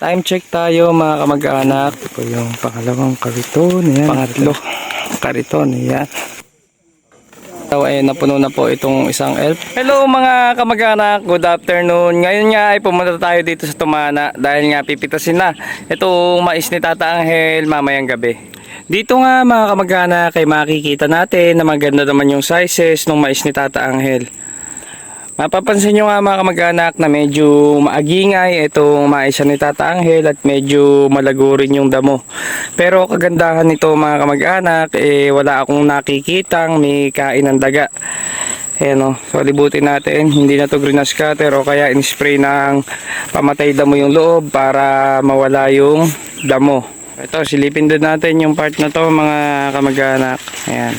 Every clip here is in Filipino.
Time check tayo mga kamag-anak. Ito yung pangalawang kariton. Ayan. Pangatlo kariton. Ayan. So, napuno na po itong isang elf. Hello mga kamag-anak, good afternoon. Ngayon nga ay pumunta tayo dito sa Tumana dahil nga pipitasin na itong mais ni Tata Angel mamayang gabi. Dito nga mga kamag-anak ay makikita natin na maganda naman yung sizes ng mais ni Tata Angel. Mapapansin nyo nga mga kamag-anak na medyo maagingay itong mais ni Tata Angel at medyo malago rin yung damo. Pero kagandahan nito mga kamag-anak, wala akong nakikitang may kain ng daga. Ayan o, so libutin natin, hindi na to greenhouse cutter o kaya in-spray ng pamatay damo yung loob para mawala yung damo. Ito, silipin din natin yung part na to mga kamag-anak. Ayan.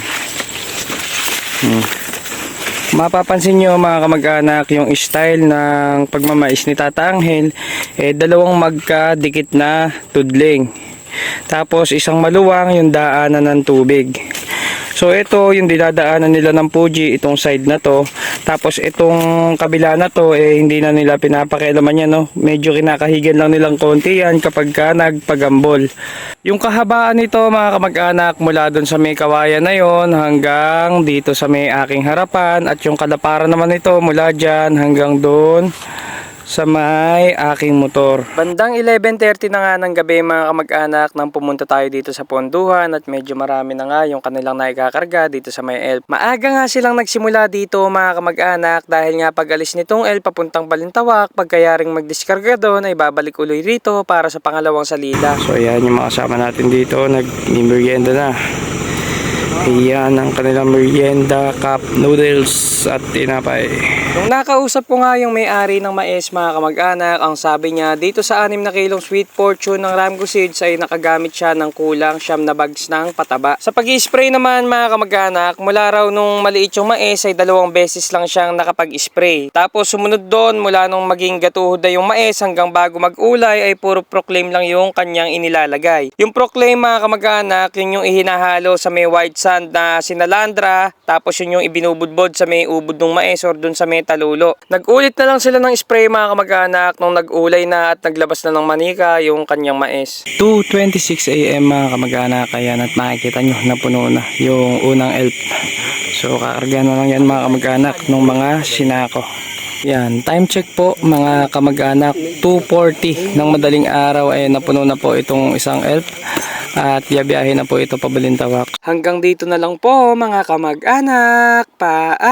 Mapapansin nyo mga kamag-anak yung style ng pagmamais ni Tata Angel, dalawang magkadikit na tudling. Tapos isang maluwang yung daanan ng tubig. So ito yung dinadaanan nila ng Fuji, itong side na to. Tapos itong kabila na to hindi na nila pinapakialaman yan, no? Medyo kinakahigan lang nilang konti yan kapag ka nagpagambol. Yung kahabaan nito mga kamag-anak mula doon sa may kawayan na yon hanggang dito sa may aking harapan, at yung kalaparan naman nito mula dyan hanggang doon sa may aking motor. Bandang 11:30 na nga ng gabi mga kamag-anak nang pumunta tayo dito sa ponduhan at medyo marami na nga yung kanilang naikakarga dito sa may elf. Maaga nga silang nagsimula dito mga kamag-anak dahil nga pag alis nitong elf papuntang Balintawak, pagkayaring magdiskarga doon ay babalik ulit rito para sa pangalawang salida. So ayan yung mga kasama natin dito, nag-merienda na. Ayan ang kanilang merienda, cup noodles at tinapay. Nung nakausap ko nga yung may-ari ng mais mga kamag-anak, ang sabi niya dito sa 6 na kilong sweet fortune ng Ramgo Seeds ay nakagamit siya ng kulang 9 na bags ng pataba. Sa pag-i-spray naman mga kamag-anak, mula raw nung maliit yung mais ay 2 beses lang siyang nakapag-spray. Tapos sumunod doon mula nung maging gatuhod na yung mais hanggang bago mag-ulay ay puro proclaim lang yung kanyang inilalagay. Yung proclaim mga kamag-anak, yun yung ihinahalo sa may white sand na sinalandra, tapos yun yung ibinubudbod sa may ubod ng mais or dun sa may talulo. Nag-ulit na lang sila ng spray mga kamag-anak nung nag-ulay na at naglabas na ng manika yung kanyang mais. 2:26 AM mga kamag-anak, ayan at makikita nyo na puno na yung unang elf. So kakarga na lang yan mga kamag-anak ng mga sinako. Yan, time check po mga kamag-anak, 2:40 ng madaling araw ay napuno na po itong isang elf at biyabiyahin na po ito pa Balintawak. Hanggang dito na lang po mga kamag-anak, paalam!